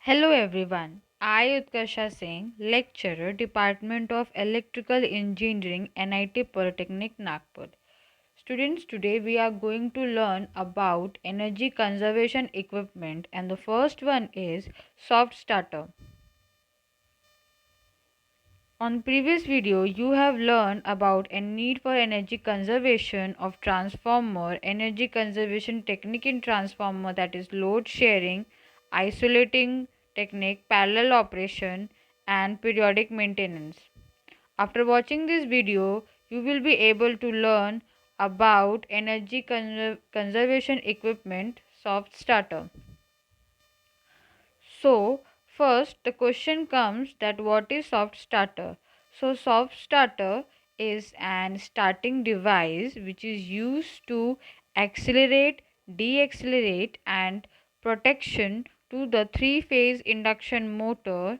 Hello everyone. I Utkarsha Singh, lecturer, Department of Electrical Engineering, NIT Polytechnic Nagpur. Students, today we are going to learn about energy conservation equipment, and the first one is soft starter. On previous video you have learned about a need for energy conservation of transformer, energy conservation technique in transformer, that is load sharing, isolating technique, parallel operation and periodic maintenance. After watching this video you will be able to learn about energy conservation equipment soft starter. So, first the question comes that what is soft starter? So, soft starter is an starting device which is used to accelerate, deaccelerate and protection to the three-phase induction motor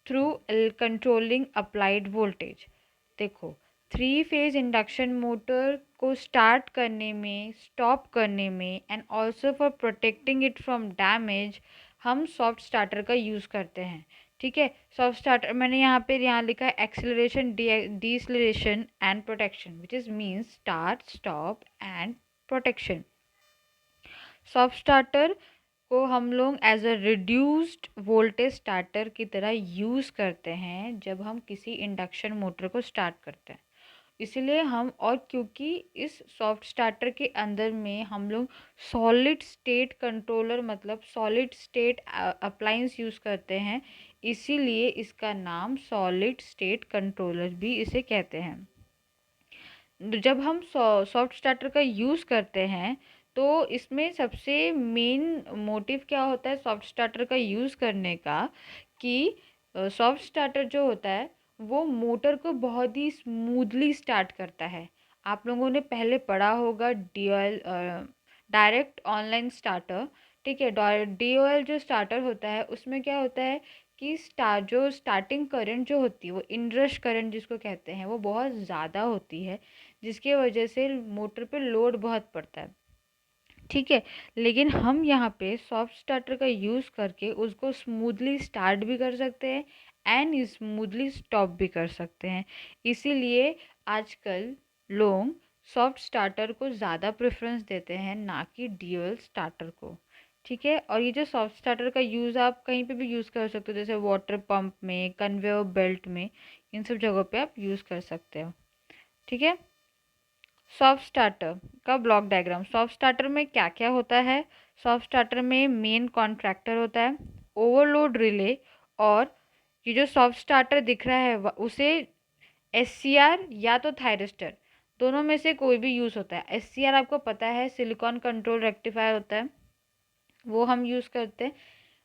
through controlling applied voltage. देखो, three phase induction motor को start करने में, stop करने में and also for protecting it from damage हम soft starter का use करते हैं. ठीक है. सॉफ्ट स्टार्टर मैंने यहाँ लिखा है acceleration, deceleration and protection, which is means start, stop and protection. Soft starter को हम लोग as a reduced voltage starter की तरह यूज़ करते हैं जब हम किसी इंडक्शन मोटर को स्टार्ट करते हैं. इसीलिए हम, और क्योंकि इस सॉफ्ट स्टार्टर के अंदर में हम लोग सॉलिड स्टेट कंट्रोलर मतलब सॉलिड स्टेट अप्लायंस यूज़ करते हैं, इसीलिए इसका नाम सॉलिड स्टेट कंट्रोलर भी इसे कहते हैं. जब हम सॉफ्ट स्टार्टर का यूज़ करते हैं तो इसमें सबसे मेन मोटिव क्या होता है सॉफ्ट स्टार्टर का यूज़ करने का, कि सॉफ्ट स्टार्टर जो होता है वो मोटर को बहुत ही स्मूथली स्टार्ट करता है. आप लोगों ने पहले पढ़ा होगा डीओएल, डायरेक्ट ऑनलाइन स्टार्टर. ठीक है. डीओएल जो स्टार्टर होता है उसमें क्या होता है कि जो स्टार्टिंग करंट जो होती है वो इनरश करंट जिसको कहते हैं वो बहुत ज़्यादा होती है, जिसकी वजह से मोटर पे लोड बहुत पड़ता है. ठीक है. लेकिन हम यहाँ पे सॉफ्ट स्टार्टर का यूज़ करके उसको स्मूथली स्टार्ट भी कर सकते हैं एंड स्मूथली स्टॉप भी कर सकते हैं. इसीलिए आजकल लोग सॉफ्ट स्टार्टर को ज़्यादा प्रेफरेंस देते हैं, ना कि ड्यूअल स्टार्टर को. ठीक है. और ये जो सॉफ्ट स्टार्टर का यूज़ आप कहीं पे भी यूज़ कर सकते हो, जैसे वाटर पंप में, कन्वेयर बेल्ट में, इन सब जगहों पे आप यूज़ कर सकते हो. ठीक है. सॉफ्ट स्टार्टर का ब्लॉक डायग्राम. सॉफ्ट स्टार्टर में क्या क्या होता है? सॉफ्ट स्टार्टर में मेन कॉन्ट्रैक्टर होता है, ओवरलोड रिले, और ये जो सॉफ्ट स्टार्टर दिख रहा है उसे एससीआर या तो थायरिस्टर दोनों में से कोई भी यूज़ होता है. एससीआर आपको पता है सिलिकॉन कंट्रोल रेक्टिफायर होता है, वो हम यूज़ करते हैं,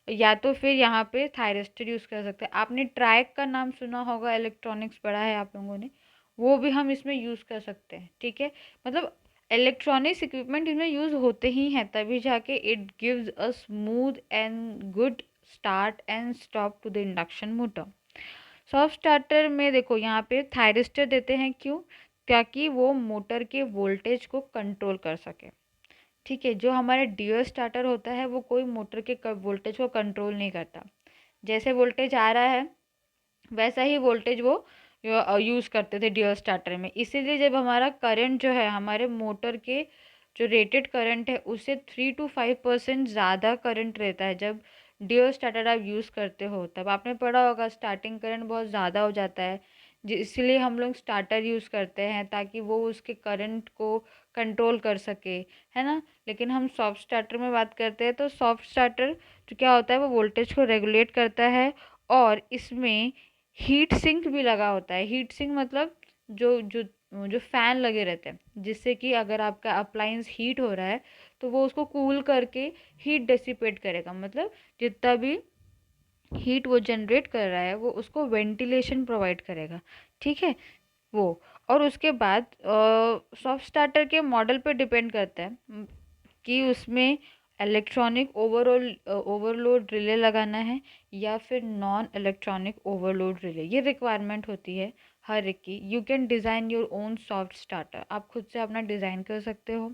या तो फिर यहाँ पे थायरिस्टर यूज़ कर सकते हैं. आपने ट्राइक का नाम सुना होगा, इलेक्ट्रॉनिक्स पढ़ा है आप लोगों ने, वो भी हम इसमें यूज़ कर सकते हैं. ठीक है. मतलब इलेक्ट्रॉनिक्स इक्विपमेंट इसमें यूज़ होते ही हैं, तभी जाके it gives a smooth and good start and stop to the induction motor. Soft starter में देखो यहाँ पे थायरिस्टर देते हैं, क्यों? ताकि वो मोटर के वोल्टेज को कंट्रोल कर सके. ठीक है. जो हमारा ड्यूअल स्टार्टर होता है वो कोई मोटर के वोल्टेज को कंट्रोल नहीं करता. जैसे वोल्टेज आ रहा है वैसा ही वोल्टेज वो यूज़ करते थे ड्यूअल स्टार्टर में. इसीलिए जब हमारा करंट जो है हमारे मोटर के जो रेटेड करंट है उससे 3 to 5% ज़्यादा करंट रहता है जब ड्यूअल स्टार्टर आप यूज़ करते हो, तब आपने पढ़ा होगा स्टार्टिंग करंट बहुत ज़्यादा हो जाता है, इसलिए हम लोग स्टार्टर यूज़ करते हैं ताकि वो उसके करंट को कंट्रोल कर सके, है ना. लेकिन हम सॉफ्ट स्टार्टर में बात करते हैं तो सॉफ्ट स्टार्टर जो क्या होता है वो वोल्टेज को रेगुलेट करता है, और इसमें हीट सिंक भी लगा होता है. हीट सिंक मतलब जो जो जो फ़ैन लगे रहते हैं, जिससे कि अगर आपका अप्लायंस हीट हो रहा है तो वो उसको कूल करके हीट डिसिपेट करेगा. मतलब जितना भी हीट वो जनरेट कर रहा है वो उसको वेंटिलेशन प्रोवाइड करेगा. ठीक है. वो, और उसके बाद सॉफ्ट स्टार्टर के मॉडल पे डिपेंड करता है कि उसमें इलेक्ट्रॉनिक ओवरलोड रिले लगाना है या फिर नॉन इलेक्ट्रॉनिक ओवरलोड रिले. ये रिक्वायरमेंट होती है हर एक की. You can design your own soft starter. आप खुद से अपना डिज़ाइन कर सकते हो.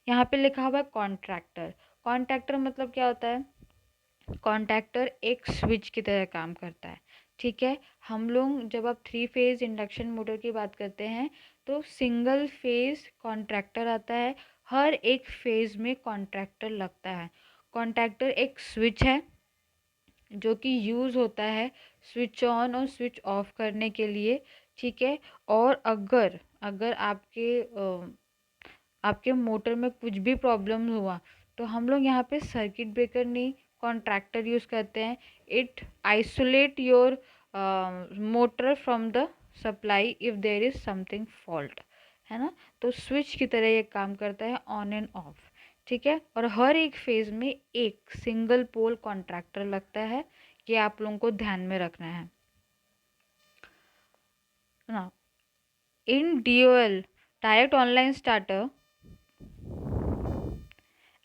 यहाँ पे लिखा हुआ है कॉन्ट्रैक्टर. कॉन्ट्रैक्टर मतलब क्या होता है? कॉन्टैक्टर एक स्विच की तरह काम करता है। ठीक है, हम लोग जब आप 3 फेज़ इंडक्शन मोटर की बात करते हैं तो सिंगल फेज़ कॉन्ट्रैक्टर आता है, हर एक फेज़ में कॉन्ट्रैक्टर लगता है। कॉन्टैक्टर एक स्विच है जो कि यूज़ होता है स्विच ऑन और स्विच ऑफ करने के लिए। ठीक है, और अगर अगर आपके मोटर में कुछ भी प्रॉब्लम हुआ तो हम लोग यहाँ पे सर्किट ब्रेकर नहीं, कॉन्ट्रैक्टर यूज़ करते हैं। It isolate your motor from the supply if there is something fault, है ना। तो स्विच की तरह ये काम करता है, ऑन एंड ऑफ। ठीक है, और हर एक फेज़ में एक सिंगल पोल कॉन्ट्रैक्टर लगता है, ये आप लोगों को ध्यान में रखना है ना। In DOL, direct online starter,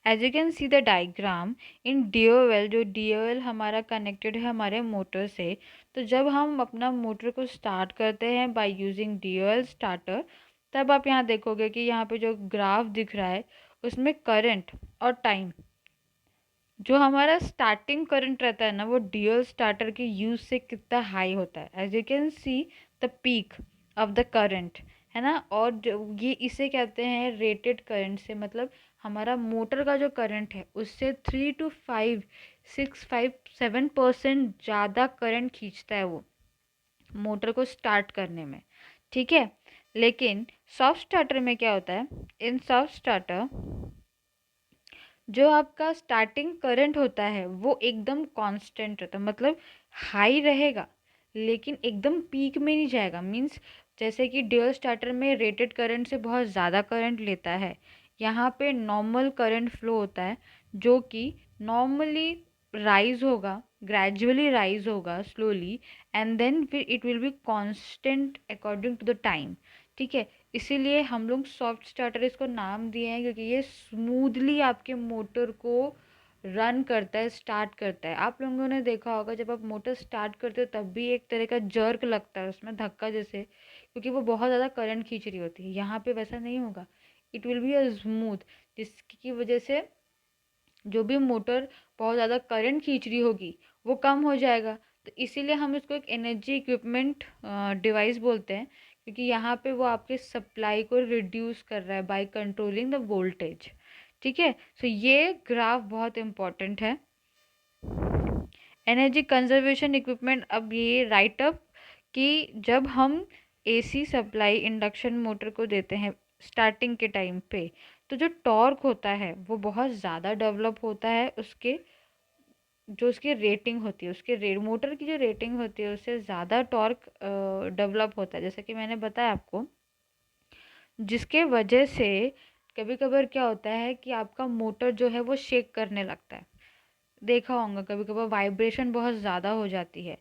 as you can see the diagram, in DOL, जो DOL हमारा कनेक्टेड है हमारे मोटर से, तो जब हम अपना मोटर को स्टार्ट करते हैं बाय यूजिंग DOL स्टार्टर, तब आप यहाँ देखोगे कि यहाँ पे जो ग्राफ दिख रहा है उसमें करंट और टाइम, जो हमारा स्टार्टिंग करंट रहता है ना, वो DOL स्टार्टर के यूज़ से कितना हाई होता है। As you can see the peak of the current, है ना। और जो ये इसे कहते हैं रेटेड करंट से, मतलब हमारा मोटर का जो करंट है उससे 3 to 5, 6, 5, 7% ज़्यादा करंट खींचता है वो मोटर को स्टार्ट करने में। ठीक है, लेकिन सॉफ्ट स्टार्टर में क्या होता है, इन सॉफ्ट स्टार्टर जो आपका स्टार्टिंग करंट होता है वो एकदम कांस्टेंट रहता है, मतलब हाई रहेगा लेकिन एकदम पीक में नहीं जाएगा। मींस जैसे कि ड्यूल स्टार्टर में रेटेड करंट से बहुत ज़्यादा करंट लेता है, यहाँ पे नॉर्मल करंट फ्लो होता है जो कि नॉर्मली राइज होगा, ग्रेजुअली राइज होगा स्लोली, एंड देन फिर it will be constant according to the time. ठीक है, इसीलिए हम लोग सॉफ्ट स्टार्टर इसको नाम दिए हैं क्योंकि ये स्मूथली आपके मोटर को रन करता है, स्टार्ट करता है। आप लोगों ने देखा होगा जब आप मोटर स्टार्ट करते हो तब भी एक तरह का जर्क लगता है उसमें, धक्का जैसे, क्योंकि वो बहुत ज़्यादा करंट खींच रही होती है। यहाँ पे वैसा नहीं होगा, it will be a smooth, जिसकी वजह से जो भी मोटर बहुत ज़्यादा करंट खींच रही होगी वो कम हो जाएगा। तो इसीलिए हम इसको एक एनर्जी इक्विपमेंट डिवाइस बोलते हैं, क्योंकि यहाँ पे वो आपके सप्लाई को रिड्यूस कर रहा है बाय कंट्रोलिंग द वोल्टेज। ठीक है, सो ये ग्राफ बहुत इम्पॉर्टेंट है। एनर्जी कंजर्वेशन इक्विपमेंट, अब ये राइट अप कि जब हम AC सप्लाई इंडक्शन मोटर को देते हैं स्टार्टिंग के टाइम पे, तो जो टॉर्क होता है वो बहुत ज़्यादा डेवलप होता है, उसके जो उसकी रेटिंग होती है, उसके मोटर की जो रेटिंग होती है उससे ज़्यादा टॉर्क डेवलप होता है, जैसे कि मैंने बताया आपको, जिसके वजह से कभी कभार क्या होता है कि आपका मोटर जो है वो शेक करने लगता है। देखा होगा कभी कभार वाइब्रेशन बहुत ज़्यादा हो जाती है।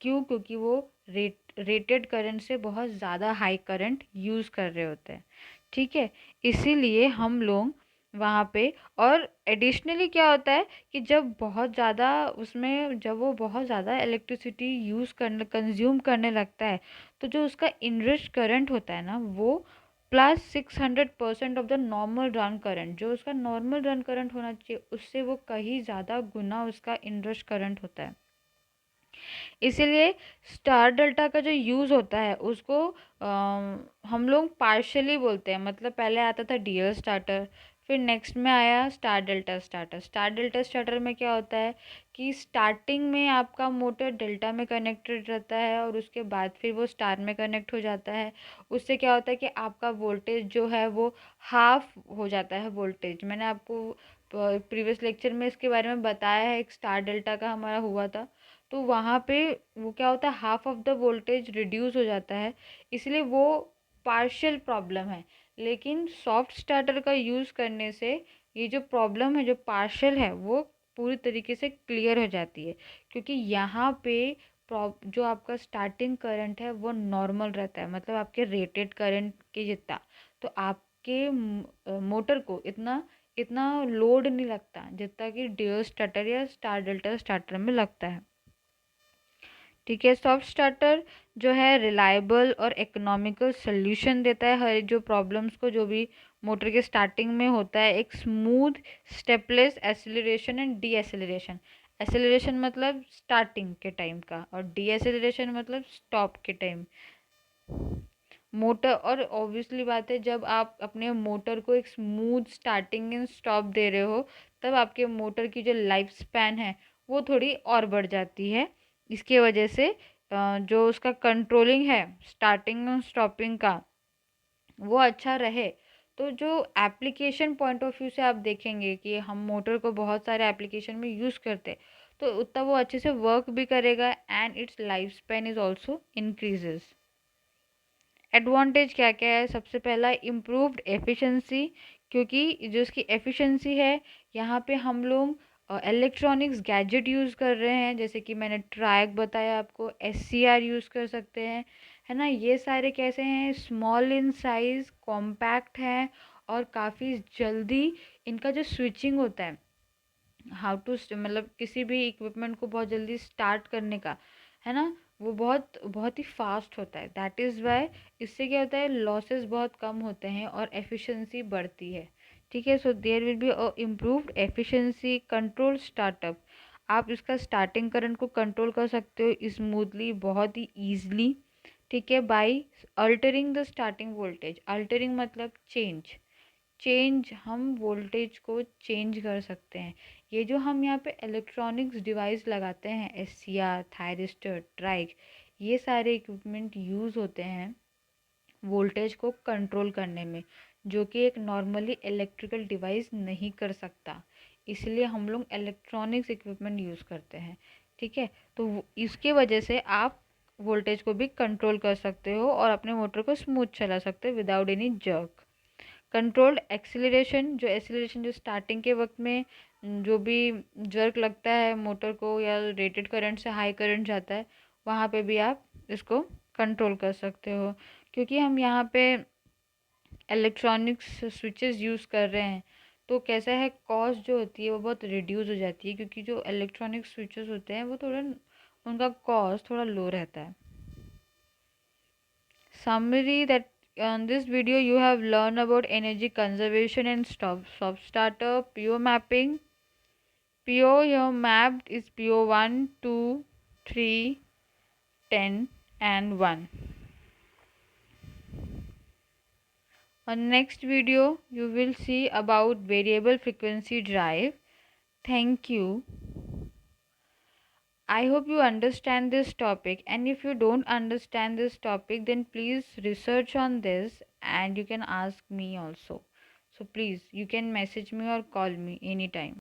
क्यों? क्योंकि वो रेटेड करंट से बहुत ज़्यादा हाई करंट यूज़ कर रहे होते हैं। ठीक है, इसीलिए हम लोग वहाँ पे, और एडिशनली क्या होता है कि जब बहुत ज़्यादा उसमें, जब वो बहुत ज़्यादा इलेक्ट्रिसिटी यूज़ करने, कंज्यूम करने लगता है, तो जो उसका इनरश करंट होता है ना, वो +600% of the normal run current, जो उसका नॉर्मल रन करंट होना चाहिए उससे वो कहीं ज़्यादा गुना उसका इनरश करंट होता है। इसीलिए स्टार डेल्टा का जो यूज़ होता है उसको हम लोग पार्शली बोलते हैं, मतलब पहले आता था DL स्टार्टर, फिर नेक्स्ट में आया star delta starter. Star delta starter में क्या होता है कि स्टार्टिंग में आपका मोटर डेल्टा में कनेक्टेड रहता है और उसके बाद फिर वो स्टार में कनेक्ट हो जाता है। उससे क्या होता है कि आपका वोल्टेज जो है वो हाफ हो जाता है वोल्टेज। मैंने आपको प्रीवियस लेक्चर में इसके बारे में बताया है, एक स्टार डेल्टा का हमारा हुआ था, तो वहाँ पे वो क्या होता है, half of the voltage reduce हो जाता है, इसलिए वो पार्शियल प्रॉब्लम है। लेकिन सॉफ्ट स्टार्टर का यूज़ करने से ये जो प्रॉब्लम है जो पार्शियल है वो पूरी तरीके से क्लियर हो जाती है, क्योंकि यहाँ पे जो आपका स्टार्टिंग करंट है वो नॉर्मल रहता है, मतलब आपके रेटेड करंट के जितना, तो आपके मोटर को इतना इतना लोड नहीं लगता जितना कि ड्यूल स्टार्टर या स्टार डेल्टा स्टार्टर में लगता है। ठीक है, सॉफ्ट स्टार्टर जो है रिलायबल और इकोनॉमिकल सोल्यूशन देता है हर जो प्रॉब्लम्स को, जो भी मोटर के स्टार्टिंग में होता है, एक smooth stepless acceleration and D acceleration. Acceleration मतलब स्टार्टिंग के टाइम का, और डीएसेलरेशन मतलब स्टॉप के टाइम। मोटर, और ऑब्वियसली बात है, जब आप अपने मोटर को एक स्मूथ स्टार्टिंग एंड स्टॉप दे रहे हो, तब आपके मोटर की जो लाइफ स्पैन है वो थोड़ी और बढ़ जाती है। इसके वजह से जो उसका कंट्रोलिंग है स्टार्टिंग और स्टॉपिंग का, वो अच्छा रहे। तो जो एप्लीकेशन पॉइंट ऑफ व्यू से आप देखेंगे कि हम मोटर को बहुत सारे एप्लीकेशन में यूज़ करते हैं, तो उतना वो अच्छे से वर्क भी करेगा and it's life span is also increases. Advantage क्या क्या है? सबसे पहला, इम्प्रूव्ड एफिशिएंसी, क्योंकि जो इसकी एफिशिएंसी है, यहाँ पे हम लोग इलेक्ट्रॉनिक्स गैजेट यूज़ कर रहे हैं, जैसे कि मैंने ट्रैक बताया आपको, एससीआर यूज़ कर सकते हैं, है ना। ये सारे कैसे हैं? स्मॉल इन साइज़, कॉम्पैक्ट हैं, और काफ़ी जल्दी इनका जो स्विचिंग होता है, हाउ टू मतलब किसी भी इक्विपमेंट को बहुत जल्दी स्टार्ट करने का, है ना, वो बहुत बहुत ही फास्ट होता है। दैट इज़ वाई इससे क्या होता है, लॉसेस बहुत कम होते हैं और एफिशिएंसी बढ़ती है। ठीक है, so there will be improved efficiency. Control startup, आप इसका स्टार्टिंग करंट को कंट्रोल कर सकते हो स्मूथली, बहुत ही ईजली। ठीक है, by altering the starting voltage. Altering मतलब चेंज, हम वोल्टेज को चेंज कर सकते हैं। ये जो हम यहाँ पे इलेक्ट्रॉनिक्स डिवाइस लगाते हैं, एससीआर, थायरिस्टर, ट्राइक, ये सारे इक्विपमेंट यूज़ होते हैं वोल्टेज को कंट्रोल करने में, जो कि एक नॉर्मली इलेक्ट्रिकल डिवाइस नहीं कर सकता। इसलिए हम लोग इलेक्ट्रॉनिक्स इक्विपमेंट यूज़ करते हैं। ठीक है, तो इसके वजह से आप वोल्टेज को भी कंट्रोल कर सकते हो और अपने मोटर को स्मूथ चला सकते हो without any jerk. Controlled acceleration, जो एक्सीलरेशन जो स्टार्टिंग के वक्त में जो भी जर्क लगता है मोटर को, या रेटेड करंट से हाई करंट जाता है, वहाँ पे भी आप इसको कंट्रोल कर सकते हो। क्योंकि हम यहाँ पे इलेक्ट्रॉनिक्स स्विचेस यूज़ कर रहे हैं, तो कैसा है, कॉस्ट जो होती है वो बहुत रिड्यूस हो जाती है, क्योंकि जो इलेक्ट्रॉनिक स्विचेस होते हैं वो थोड़ा, उनका कॉस्ट थोड़ा लो रहता है। Summary, that on this video you have learned about energy conservation and soft starter. PO mapping. PO here mapped is PO 1, 2, 3, 10 and 1. On next video you will see about variable frequency drive. Thank you. I hope you understand this topic, and if you don't understand this topic, then please research on this and you can ask me also. So please, you can message me or call me anytime.